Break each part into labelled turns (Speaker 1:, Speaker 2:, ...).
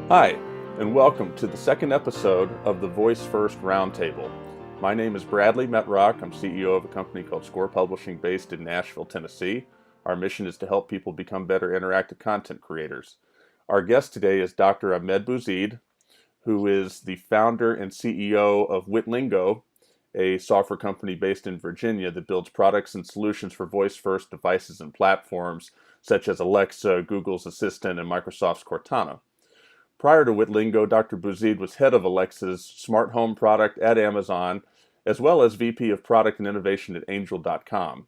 Speaker 1: Hi, and welcome to the second episode of the VoiceFirst Roundtable. My name is Bradley Metrock. I'm CEO of a company called Score Publishing based in Nashville, Tennessee. Our mission is to help people become better interactive content creators. Our guest today is Dr. Ahmed Bouzid, who is the founder and CEO of Witlingo, a software company based in Virginia that builds products and solutions for voice-first devices and platforms such as Alexa, Google's Assistant, and Microsoft's Cortana. Prior to Witlingo, Dr. Bouzid was head of Alexa's smart home product at Amazon, as well as VP of Product and Innovation at Angel.com.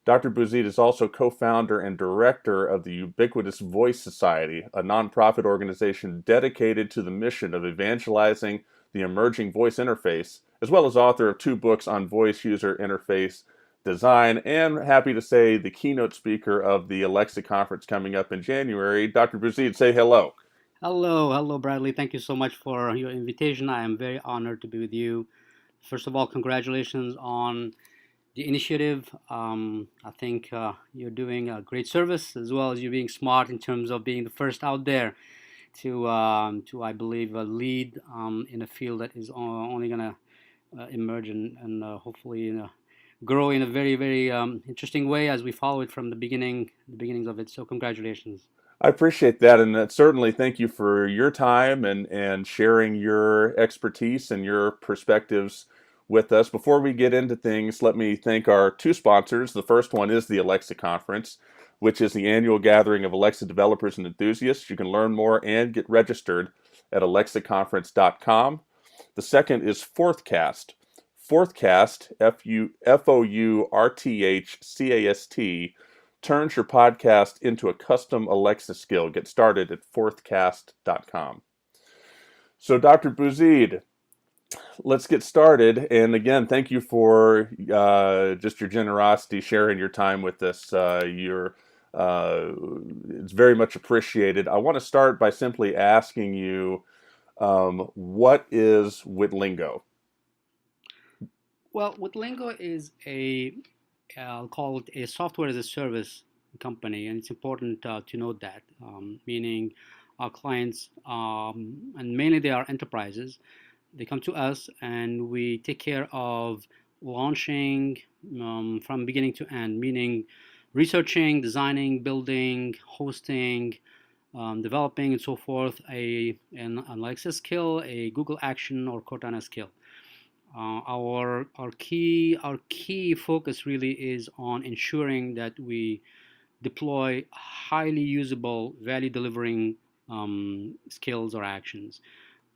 Speaker 1: Dr. Bouzid is also co-founder and director of the Ubiquitous Voice Society, a nonprofit organization dedicated to the mission of evangelizing the emerging voice interface, as well as author of 2 books on voice user interface design, and happy to say the keynote speaker of the Alexa conference coming up in January. Dr. Bouzid, say hello.
Speaker 2: Hello, Bradley. Thank you so much for your invitation. I am very honored to be with you. First of all, congratulations on the initiative. I think you're doing a great service as well as you being smart in terms of being the first out there to I believe, lead in a field that is only going to emerge and hopefully grow in a very, very interesting way as we follow it from the beginnings of it. So, congratulations.
Speaker 1: I appreciate that, and certainly thank you for your time and sharing your expertise and your perspectives with us. Before we get into things, let me thank our 2 sponsors. The first one is the Alexa Conference, which is the annual gathering of Alexa developers and enthusiasts. You can learn more and get registered at alexaconference.com. The second is Fourthcast. Fourthcast, Fourthcast, turns your podcast into a custom Alexa skill. Get started at fourthcast.com. So, Dr. Bouzid, let's get started. And again, thank you for just your generosity, sharing your time with us. It's very much appreciated. I want to start by simply asking you, what is Witlingo?
Speaker 2: Well, Witlingo is I'll call it a software as a service company, and it's important to note that, meaning our clients, and mainly they are enterprises, they come to us and we take care of launching from beginning to end, meaning researching, designing, building, hosting, developing, and so forth, an Alexa skill, a Google Action or Cortana skill. Our key focus really is on ensuring that we deploy highly usable, value delivering skills or actions.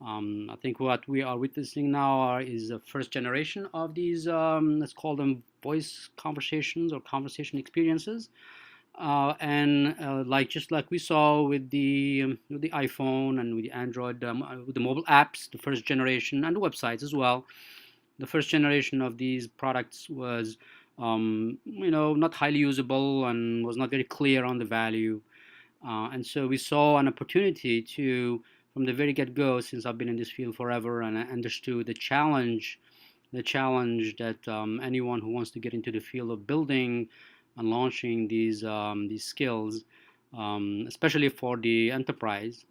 Speaker 2: I think what we are witnessing now is the first generation of these, let's call them voice conversations or conversation experiences. And just like we saw with the iPhone and with the Android, with the mobile apps, the first generation, and the websites as well, the first generation of these products was not highly usable and was not very clear on the value. And so we saw an opportunity to, from the very get-go, since I've been in this field forever and I understood the challenge that anyone who wants to get into the field of building and launching these skills, especially for the enterprise,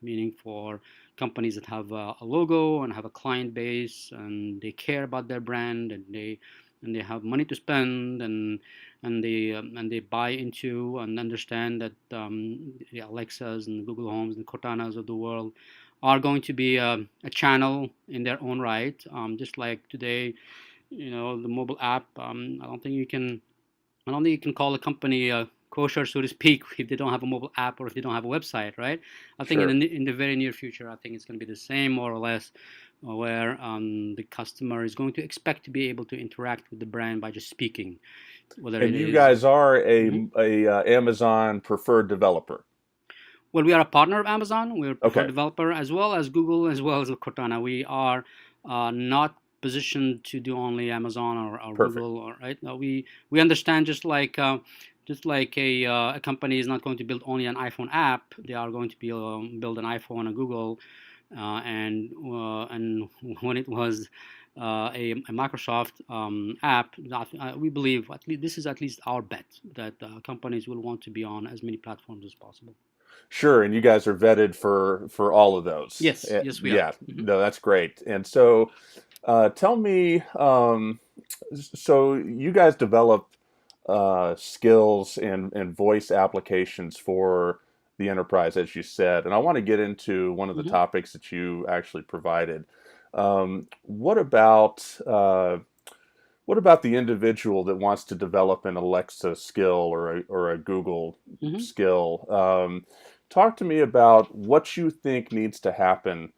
Speaker 2: meaning for companies that have a logo and have a client base and they care about their brand and they have money to spend and they buy into and understand that the Alexas and the Google Homes and Cortanas of the world are going to be a channel in their own right. Just like today, the mobile app. I don't think you can call a company kosher, so to speak, if they don't have a mobile app or if they don't have a website, right? I think
Speaker 1: Sure.
Speaker 2: in the very near future, I think it's going to be the same, more or less, where the customer is going to expect to be able to interact with the brand by just speaking, whether
Speaker 1: And
Speaker 2: it
Speaker 1: you
Speaker 2: is.
Speaker 1: guys are
Speaker 2: Mhm.
Speaker 1: a Amazon preferred developer.
Speaker 2: Well, we are a partner of Amazon. We're a preferred
Speaker 1: Okay,
Speaker 2: developer as well as Google, as well as Cortana. We are not positioned to do only Amazon or
Speaker 1: perfect.
Speaker 2: Google, or right. No, we understand just like a company is not going to build only an iPhone app. They are going to build an iPhone, a Google, and when it was a Microsoft app, we believe at least this is at least our bet that companies will want to be on as many platforms as possible.
Speaker 1: Sure, and you guys are vetted for all of those.
Speaker 2: Yes, we are.
Speaker 1: Yeah, no, that's great. And so, tell me, so you guys develop skills and voice applications for the enterprise, as you said, and I want to get into one of the
Speaker 2: Hmm.
Speaker 1: topics that you actually provided. What about what about the individual that wants to develop an Alexa skill or a Google
Speaker 2: Hmm.
Speaker 1: skill? Talk to me about what you think needs to happen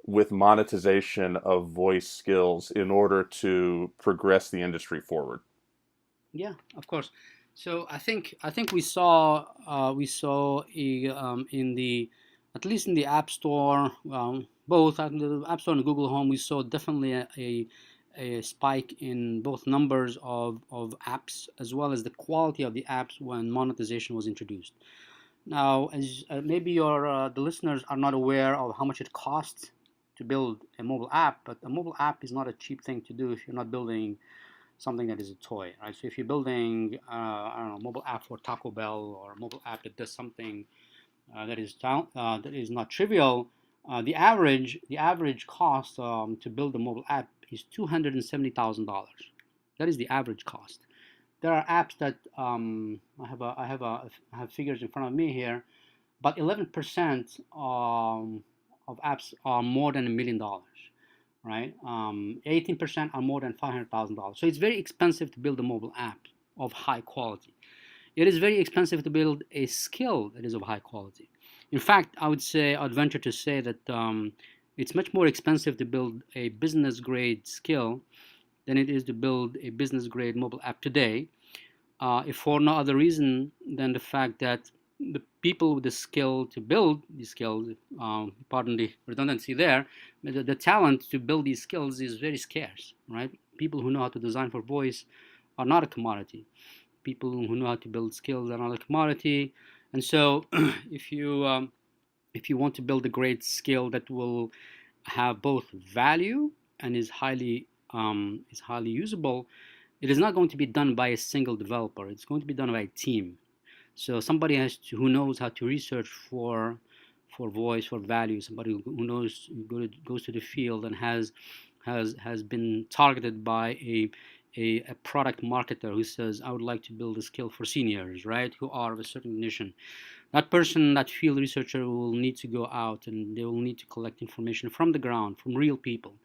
Speaker 1: with monetization of voice skills in order to progress the industry forward.
Speaker 2: Yeah, of course. So I think we saw in the, at least in the App Store, both in the App Store and Google Home, we saw definitely a spike in both numbers of apps as well as the quality of the apps when monetization was introduced. Now, as maybe the listeners are not aware of how much it costs to build a mobile app, but a mobile app is not a cheap thing to do if you're not building something that is a toy, right? So if you're building, I don't know, mobile app for Taco Bell or a mobile app that does something that is not trivial, the average cost to build a mobile app is $270,000. That is the average cost. There are apps that I have figures in front of me here, but 11% of apps are more than $1 million, right? 18% are more than $500,000. So it's very expensive to build a mobile app of high quality. It is very expensive to build a skill that is of high quality. In fact, I'd venture to say that it's much more expensive to build a business grade skill than it is to build a business grade mobile app today, if for no other reason than the fact that the people with the skill to build these skills, pardon the redundancy there, the talent to build these skills is very scarce, right? People who know how to design for voice are not a commodity. People who know how to build skills are not a commodity. And so, if you um, if you want to build a great skill that will have both value and is highly usable, it is not going to be done by a single developer. It's going to be done by a team. So somebody who knows how to research for voice, for value. Somebody who knows, who goes to the field and has been targeted by a product marketer who says, I would like to build a skill for seniors, right, who are of a certain condition. That person, that field researcher, will need to go out and they will need to collect information from the ground, from real people,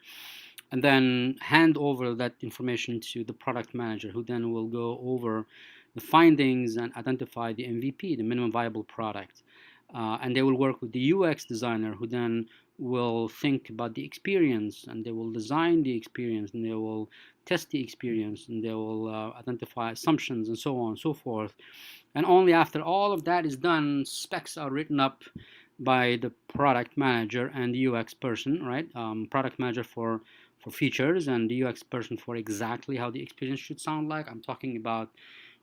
Speaker 2: and then hand over that information to the product manager, who then will go over the findings and identify the MVP, the minimum viable product. And they will work with the UX designer, who then will think about the experience, and they will design the experience, and they will test the experience, and they will identify assumptions, and so on and so forth. And only after all of that is done, specs are written up by the product manager and the UX person, right? Product manager for features and the UX person for exactly how the experience should sound like. I'm talking about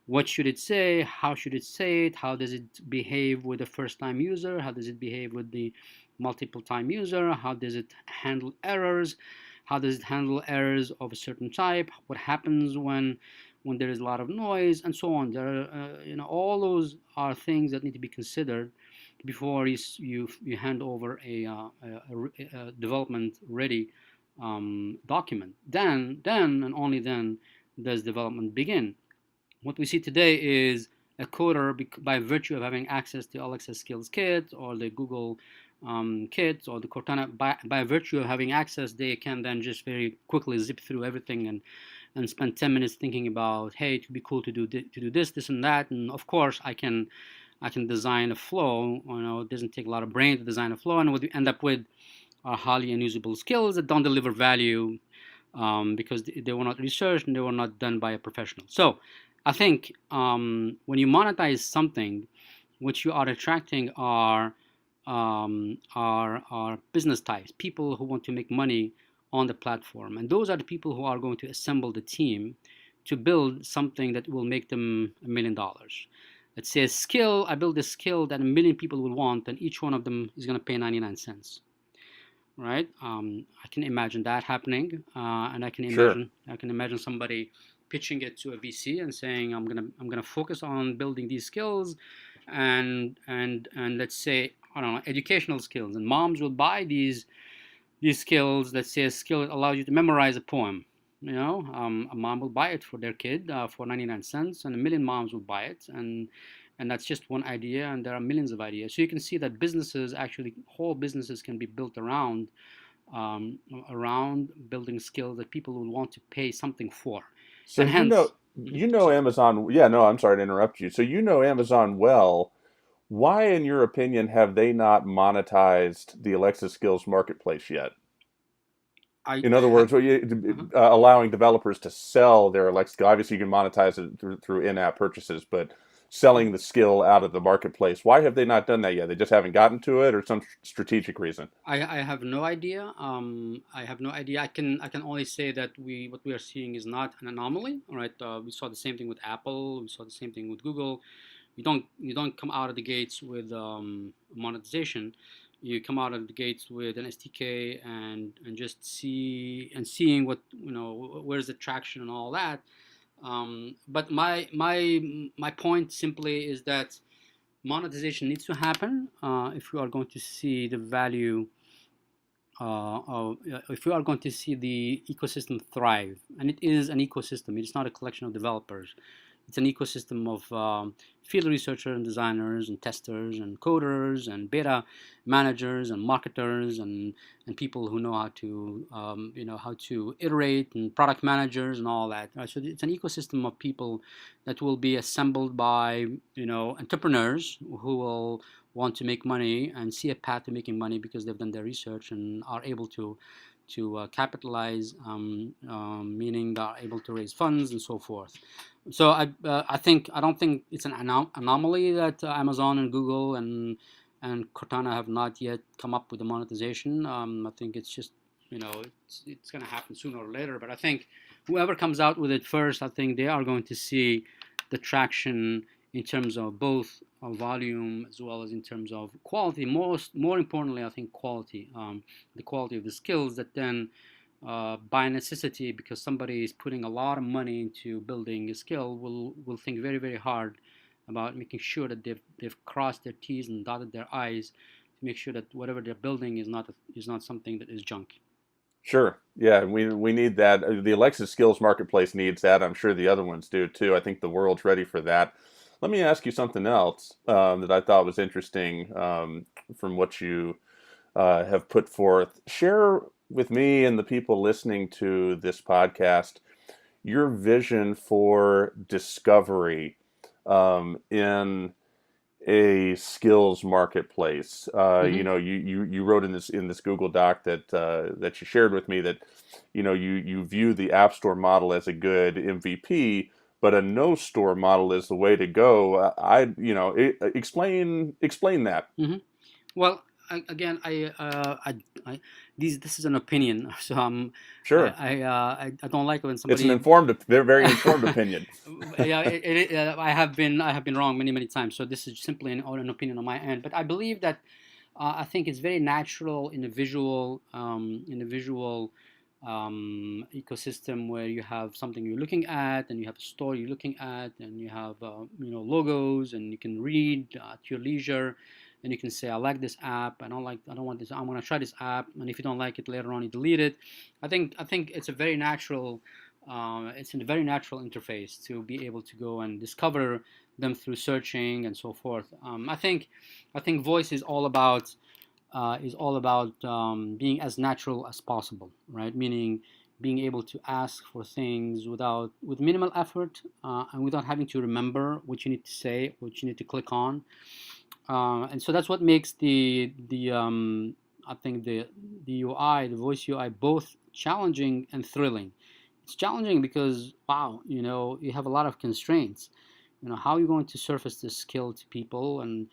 Speaker 2: what should it say, how should it say it, how does it behave with the first time user, how does it behave with the multiple time user, how does it handle errors, how does it handle errors of a certain type, what happens when there is a lot of noise, and so on. There are, all those are things that need to be considered before you hand over a development ready document. Then and only then does development begin. What we see today is a coder, by virtue of having access to Alexa Skills Kit or the Google Kit or the Cortana, by virtue of having access, they can then just very quickly zip through everything and spend 10 minutes thinking about, hey, it would be cool to do this, and that. And of course, I can design a flow. It doesn't take a lot of brain to design a flow, and what we end up with are highly unusable skills that don't deliver value, because they were not researched and they were not done by a professional. So I think when you monetize something, what you are attracting are business types, people who want to make money on the platform, and those are the people who are going to assemble the team to build something that will make them $1 million. Let's say a skill. I build a skill that 1 million people will want, and each one of them is going to pay 99 cents. Right? I can imagine that happening, and I can
Speaker 1: Sure.
Speaker 2: imagine somebody pitching it to a VC and saying, I'm gonna focus on building these skills, and let's say, I don't know, educational skills, and moms will buy these skills. Let's say a skill that allows you to memorize a poem. A mom will buy it for their kid for 99 cents, and a million moms will buy it, and that's just one idea, and there are millions of ideas. So you can see that businesses, actually whole businesses, can be built um, around building skills that people will want to pay something for,
Speaker 1: So
Speaker 2: and hence. Mhm. So
Speaker 1: Amazon. Yeah, no, I'm sorry to interrupt you. So you know Amazon well. Why, in your opinion, have they not monetized the Alexa Skills Marketplace yet?
Speaker 2: I
Speaker 1: In other
Speaker 2: ha-
Speaker 1: words, allowing developers to sell their Alexa skill. Obviously, you can monetize it through in-app purchases, but selling the skill out of the marketplace. Why have they not done that yet? They just haven't gotten to it, or some strategic reason?
Speaker 2: I have no idea. I have no idea. I can only say that what we are seeing is not an anomaly. All right. We saw the same thing with Apple. We saw the same thing with Google. You don't come out of the gates with monetization. You come out of the gates with an SDK and just seeing where's the traction and all that. But my point simply is that monetization needs to happen if we are going to see the value if we are going to see the ecosystem thrive. And it is an ecosystem. It is not a collection of developers. It's an ecosystem of field researchers and designers and testers and coders and beta managers and marketers and people who know how to iterate, and product managers and all that. So it's an ecosystem of people that will be assembled by entrepreneurs who will want to make money and see a path to making money because they've done their research and are able to capitalize, meaning they are able to raise funds and so forth. So I don't think it's an anomaly that Amazon and Google and Cortana have not yet come up with the monetization. I think it's just it's going to happen sooner or later. But I think whoever comes out with it first, I think they are going to see the traction in terms of both volume as well as in terms of quality. More importantly, I think quality, the quality of the skills that then by necessity, because somebody is putting a lot of money into building a skill, will think very very hard about making sure that they've crossed their T's and dotted their I's to make sure that whatever they're building is not something that is junk.
Speaker 1: Sure. Yeah, we need that. The Alexa Skills Marketplace needs that. I'm sure the other ones do too. I think the world's ready for that. Let me ask you something else that I thought was interesting from what you have put forth. Share with me and the people listening to this podcast your vision for discovery in a skills marketplace.
Speaker 2: Hmm.
Speaker 1: You wrote in this Google Doc that you shared with me that you view the App Store model as a good MVP, but a no store model is the way to go. Explain that.
Speaker 2: Hmm. Well, again, this is an opinion, so
Speaker 1: Sure,
Speaker 2: I don't like when
Speaker 1: it's an
Speaker 2: somebody.
Speaker 1: very very informed opinion.
Speaker 2: Yeah, I have been wrong many many times. So this is simply an opinion on my end. But I believe that I think it's very natural in a visual ecosystem where you have something you're looking at, and you have a story you're looking at, and you have logos, and you can read at your leisure, and you can say, I like this app, I don't want this, I'm going to try this app, and if you don't like it later on, you delete it. I think it's a very natural interface to be able to go and discover them through searching and so forth. I think voice is all about being as natural as possible, right? Meaning being able to ask for things with minimal effort, and without having to remember what you need to say, what you need to click on. And so that's what makes the I think the UI, the voice UI, both challenging and thrilling. It's challenging because wow, you have a lot of constraints. How are you going to surface this skill to people, and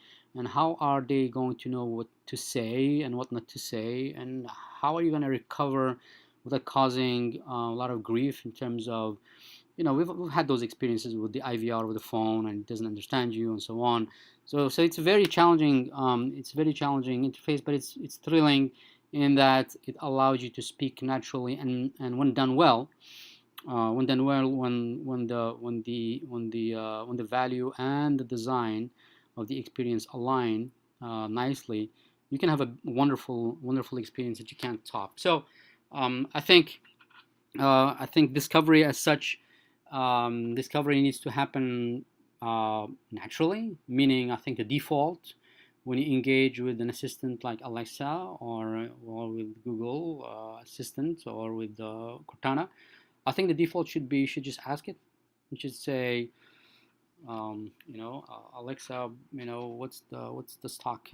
Speaker 2: how are they going to know what to say and what not to say, and how are you going to recover without causing a lot of grief in terms of we've had those experiences with the IVR with the phone, and it doesn't understand you and so on. So it's a very challenging interface, but it's thrilling in that it allows you to speak naturally, and when the value and the design of the experience align nicely, you can have a wonderful experience that you can't top. So I think discovery as such, discovery needs to happen naturally. Meaning, I think the default when you engage with an assistant like Alexa or with Google Assistant or with Cortana, I think the default should be you should just ask it. You should say, Alexa, what's the stock,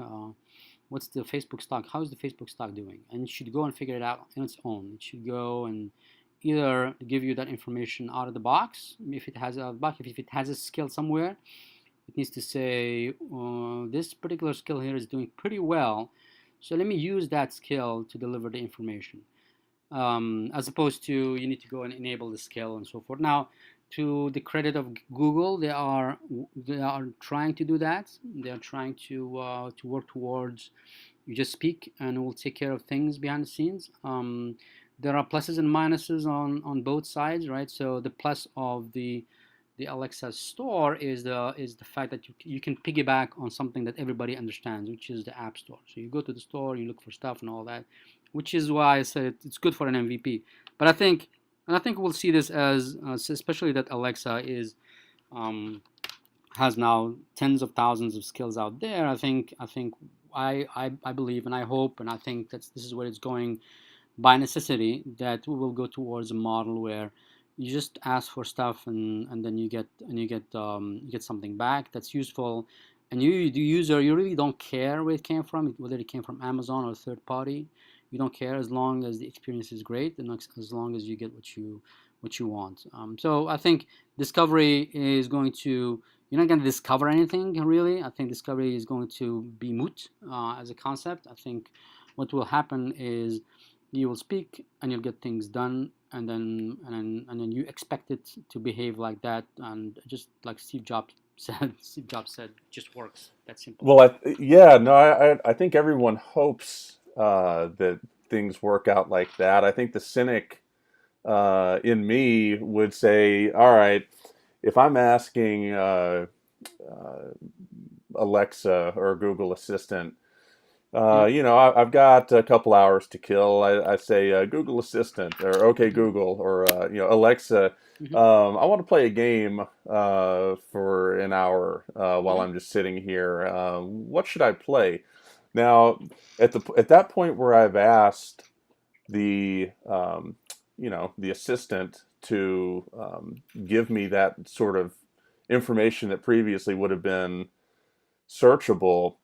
Speaker 2: what's the Facebook stock, how's the Facebook stock doing, and it should go and figure it out on its own. It should go and either give you that information out of the box, if it has a box, if it has a skill somewhere, it needs to say this particular skill here is doing pretty well, so let me use that skill to deliver the information. As opposed to you need to go and enable the skill and so forth. Now, to the credit of Google, they are trying to do that. They are trying to work towards you just speak and it will take care of things behind the scenes. There are pluses and minuses on both sides, right? So the plus of the Alexa store is the fact that you can piggyback on something that everybody understands, which is the App Store. So you go to the store, you look for stuff and all that, which is why I said it's good for an MVP. But I think we'll see this as especially that Alexa has now tens of thousands of skills out there. I believe and I hope and I think that this is where it's going by necessity, that we will go towards a model where you just ask for stuff and then you get something back that's useful, and you the user, you really don't care where it came from, whether it came from Amazon or a third party. You don't care as long as the experience is great and as long as you get what you want. So I think discovery is going to, you're not going to discover anything really. I think discovery is going to be moot as a concept. I think what will happen is you will speak and you'll get things done, and then you expect it to behave like that, and just like Steve Jobs said, just works. That's simple.
Speaker 1: Well, yeah, no, I think everyone hopes that things work out like that. I think the cynic in me would say, all right, if I'm asking Alexa or Google Assistant, I've got a couple hours to kill. I say, Google Assistant, or okay Google, or Alexa, I want to play a game for an hour while I'm just sitting here. What should I play? Now, at that point where I've asked the the assistant to give me that sort of information that previously would have been searchable,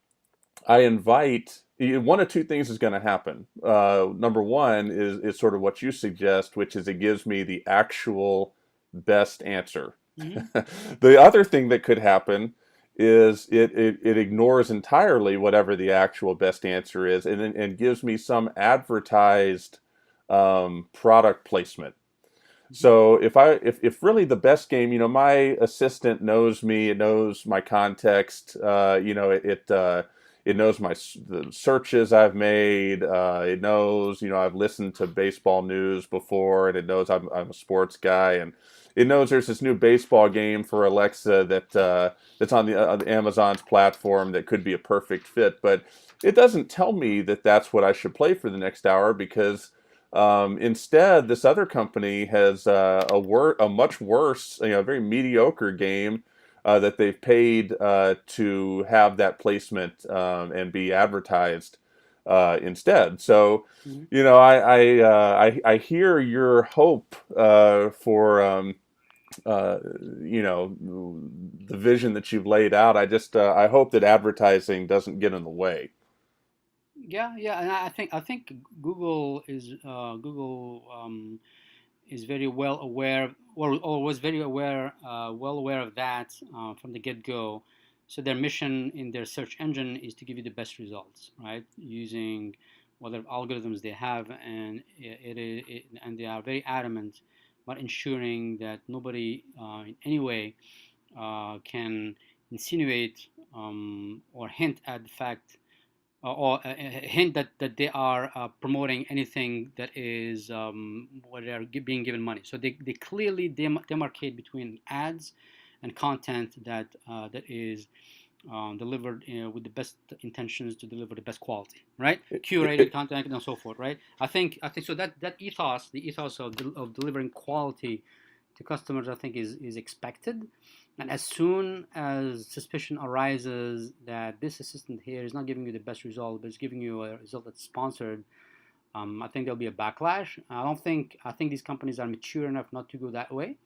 Speaker 1: I invite, one of two things is going to happen. Number one is sort of what you suggest, which is it gives me the actual best answer. The other thing that could happen is it ignores entirely whatever the actual best answer is, and gives me some advertised product placement. So if really the best game, my assistant knows me, it knows my context, it knows the searches I've made. It knows, I've listened to baseball news before, and it knows I'm a sports guy, and it knows there's this new baseball game for Alexa that's on the Amazon's platform that could be a perfect fit. But it doesn't tell me that that's what I should play for the next hour, because instead this other company has a much worse, very mediocre game that they've paid to have that placement and be advertised instead. So, I hear your hope for the vision that you've laid out. I hope that advertising doesn't get in the way.
Speaker 2: Yeah, and I think Google is very well aware, or was very aware, well aware of that from the get-go. So their mission in their search engine is to give you the best results, right? Using whatever algorithms they have, and and they are very adamant about ensuring that nobody in any way can insinuate or hint at the fact or hint that they are promoting anything that is where they are being given money. So they clearly demarcate between ads and content that is delivered with the best intentions to deliver the best quality, right?
Speaker 1: It,
Speaker 2: Curated
Speaker 1: it,
Speaker 2: content and so forth, right? I think so that ethos, the ethos of delivering quality to customers, I think is expected. And as soon as suspicion arises that this assistant here is not giving you the best result, but is giving you a result that's sponsored, I think there'll be a backlash. I think these companies are mature enough not to go that way,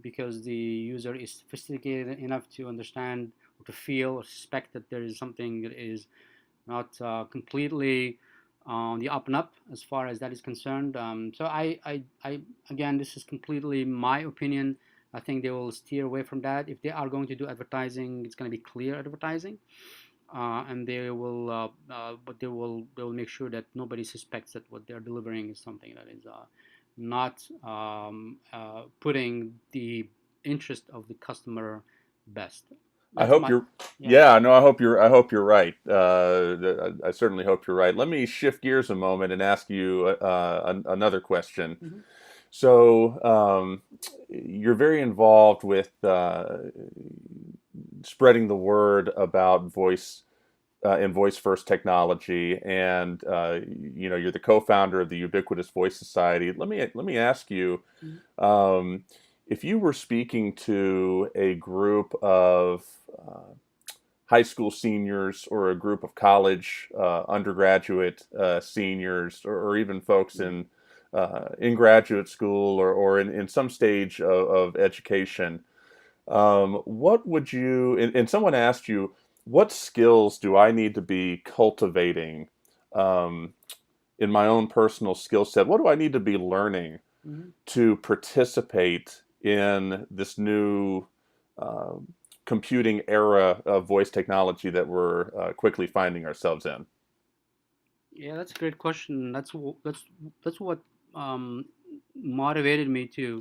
Speaker 2: because the user is sophisticated enough to understand or to feel or suspect that there is something that is not completely on the up and up as far as that is concerned. So again, this is completely my opinion. I think they will steer away from that. If they are going to do advertising, it's going to be clear advertising, and they will make sure that nobody suspects that what they're delivering is something that is not putting the interest of the customer best.
Speaker 1: I
Speaker 2: That's
Speaker 1: hope
Speaker 2: my
Speaker 1: you're.
Speaker 2: Yeah.
Speaker 1: Yeah, no, I hope you're. I hope you're right. I certainly hope you're right. Let me shift gears a moment and ask you another question.
Speaker 2: Mhm.
Speaker 1: So, you're very involved with spreading the word about voice and voice first technology, and you're the co-founder of the Ubiquitous Voice Society. Let me ask you,
Speaker 2: Mhm.
Speaker 1: um, if you were speaking to a group of high school seniors or a group of college undergraduate seniors, or even folks in graduate school, or in some stage of education, what would you, and someone asked you, what skills do I need to be cultivating um, in my own personal skill set? What do I need to be learning
Speaker 2: Mhm.
Speaker 1: to participate in this new um computing era of voice technology that we're quickly finding ourselves in?
Speaker 2: Yeah, that's a great question. That's what um, motivated me to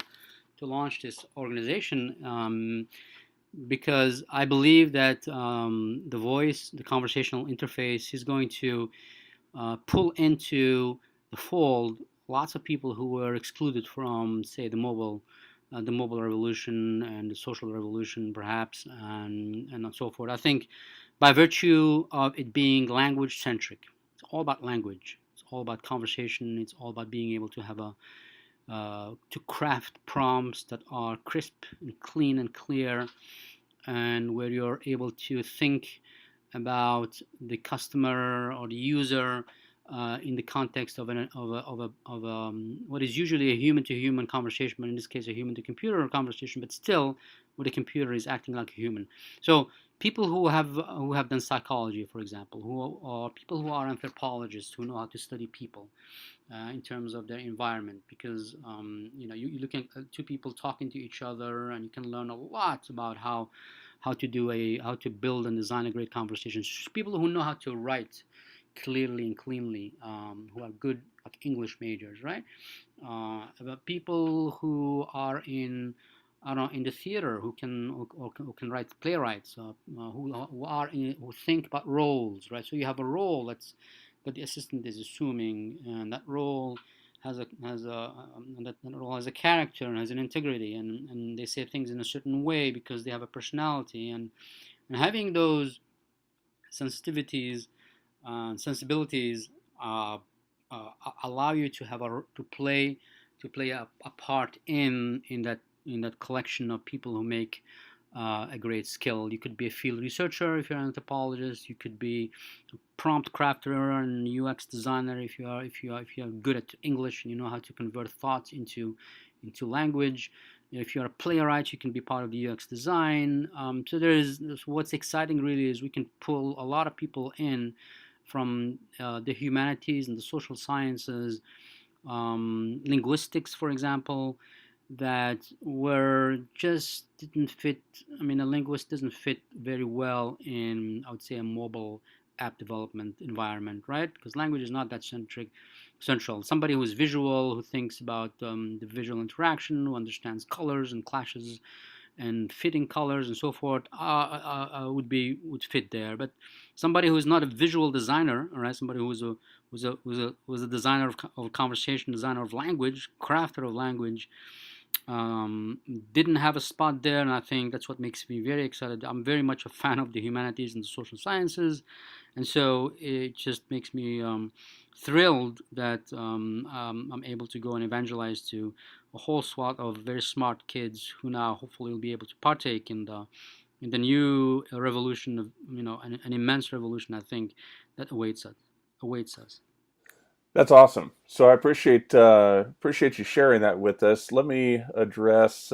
Speaker 2: launch this organization, because I believe that the voice, the conversational interface, is going to pull into the fold lots of people who were excluded from, say, the mobile revolution and the social revolution, perhaps, and so forth. I think by virtue of it being language centric, it's all about language. It's all about conversation. It's all about being able to have to craft prompts that are crisp and clean and clear, and where you're able to think about the customer or the user in the context of what is usually a human to human conversation, but in this case a human to computer conversation, but still where the computer is acting like a human. So people who have done psychology, for example, who are people who are anthropologists who know how to study people in terms of their environment, because you look at two people talking to each other and you can learn a lot about how to build and design a great conversation. People who know how to write clearly and cleanly, who are good like English majors, right? About people who are in, I don't know, in the theater, who can write playwrights, who think about roles, right? So you have a role that the assistant is assuming, and that role that role has a character and has an integrity, and they say things in a certain way because they have a personality, and having those sensitivities sensibilities uh, uh, allow you to have to play a part in that collection of people who make a great skill. You could be a field researcher if you're an anthropologist. You could be a prompt crafter and UX designer if you are good at English and you know how to convert thoughts into language. If you're a playwright, you can be part of the UX design. So what's exciting really is we can pull a lot of people in from the humanities and the social sciences, linguistics, for example, that were just didn't fit. I mean, a linguist doesn't fit very well in, I would say, a mobile app development environment, right? Because language is not that central. Somebody who's visual, who thinks about the visual interaction, who understands colors and clashes and fitting colors and so forth, would fit there. But somebody who is not a visual designer, all right, somebody who's a designer of conversation, designer of language, crafter of language, Um, didn't have a spot there, and I think that's what makes me very excited. I'm very much a fan of the humanities and the social sciences, and so it just makes me thrilled that I'm able to go and evangelize to a whole swath of very smart kids who now hopefully will be able to partake in the new revolution of an immense revolution, I think, that awaits us.
Speaker 1: That's awesome. So I appreciate you sharing that with us. Let me address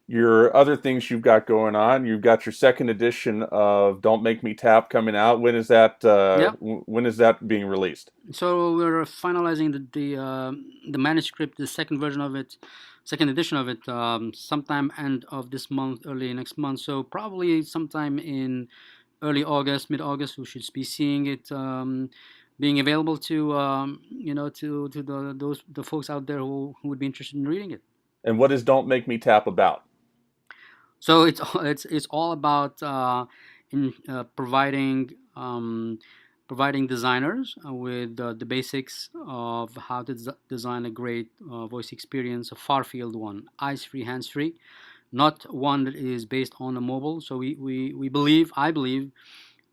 Speaker 1: your other things you've got going on. You've got your second edition of Don't Make Me Tap coming out. When is that?
Speaker 2: Yeah.
Speaker 1: When is that being released?
Speaker 2: So we're finalizing the manuscript, the second version of it, second edition of it, sometime end of this month, early next month. So probably sometime in early August, mid August, we should be seeing it being available to to the folks out there who would be interested in reading it.
Speaker 1: And what is Don't Make Me Tap about?
Speaker 2: So it's all about in providing designers with the basics of how to design a great voice experience, a far field one, eyes free, hands free, not one that is based on a mobile. So we believe, I believe,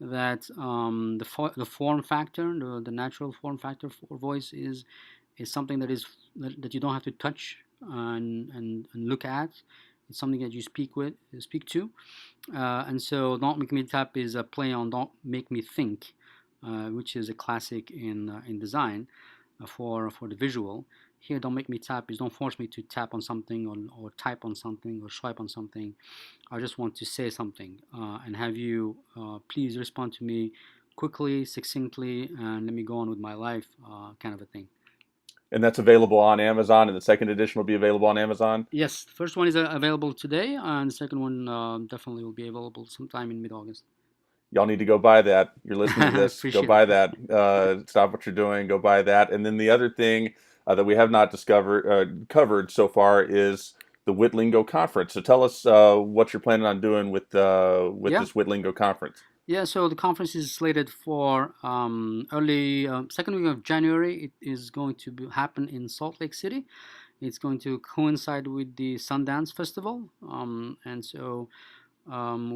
Speaker 2: that the form factor, the natural form factor for voice is something that you don't have to touch and look at. It's something that you speak to, and so "Don't Make Me Tap" is a play on "Don't Make Me Think," which is a classic in design for the visual. Here, "Don't Make Me Tap" is don't force me to tap on something or type on something or swipe on something. I just want to say something and have you please respond to me quickly, succinctly, and let me go on with my life, kind of a thing.
Speaker 1: And that's available on Amazon, and the second edition will be available on Amazon.
Speaker 2: Yes, the first one is available today, and the second one definitely will be available sometime in mid-August.
Speaker 1: Y'all need to go buy that. You're listening to this. Go
Speaker 2: Appreciate
Speaker 1: buy
Speaker 2: it.
Speaker 1: that. Stop what you're doing. Go buy that. And then the other thing that we have not covered so far is the Witlingo Conference. So tell us what you're planning on doing with
Speaker 2: Yeah,
Speaker 1: this Witlingo Conference.
Speaker 2: yeah. So the conference is slated for early second week of January. It is going to happen in Salt Lake City. It's going to coincide with the Sundance Festival, and so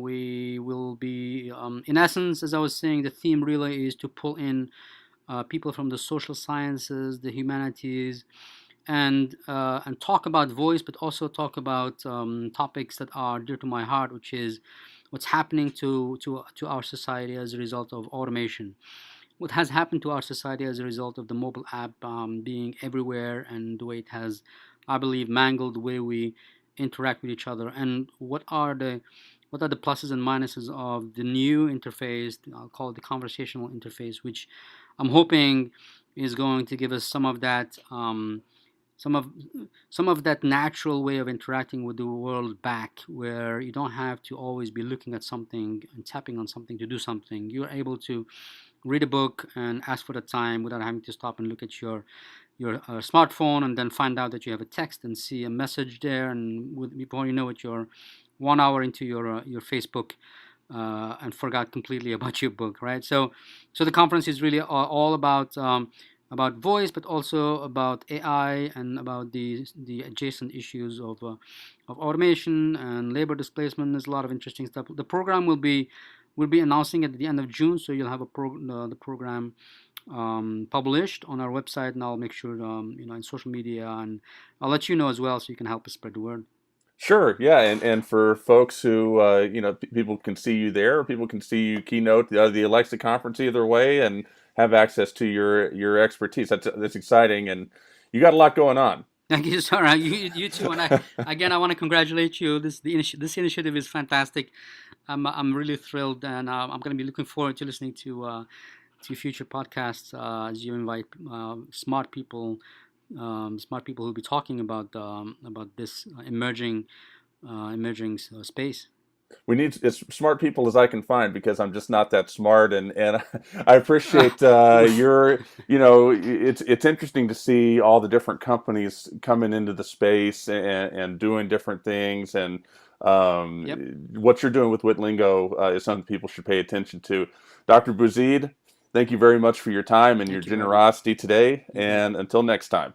Speaker 2: we will be, in essence, as I was saying, the theme really is to pull in people from the social sciences, the humanities, and talk about voice, but also talk about topics that are dear to my heart, which is what's happening to our society as a result of automation. What has happened to our society as a result of the mobile app being everywhere, and the way it has, I believe, mangled the way we interact with each other, and what are the pluses and minuses of the new interface? I'll call it the conversational interface, which I'm hoping is going to give us some of some of that natural way of interacting with the world back, where you don't have to always be looking at something and tapping on something to do something. You're able to read a book and ask for the time without having to stop and look at your smartphone and then find out that you have a text and see a message there, and before you know it, you're 1 hour into your Facebook and forgot completely about your book, right? So the conference is really all about voice, but also about AI and about the adjacent issues of automation and labor displacement. There's a lot of interesting stuff. The program will be announcing at the end of June, so you'll have the program published on our website, and I'll make sure in social media, and I'll let you know as well, so you can help us spread the word.
Speaker 1: Sure, yeah, and for folks who people can see you there, or people can see you keynote the Alexa conference either way, and have access to your expertise. That's exciting, and you got a lot going on.
Speaker 2: Thank you, Sarah. You too. And I want to congratulate you. This initiative is fantastic. I'm really thrilled, and I'm going to be looking forward to listening to future podcasts as you invite smart people who'll be talking about this emerging space.
Speaker 1: We need as smart people as I can find, because I'm just not that smart, and I appreciate it's interesting to see all the different companies coming into the space and doing different things, and
Speaker 2: Yep.
Speaker 1: what you're doing with Witlingo is something people should pay attention to. Dr. Bouzid, thank you very much for your time and your
Speaker 2: Thank you, Bradley.
Speaker 1: generosity today,
Speaker 2: You too.
Speaker 1: and until next time.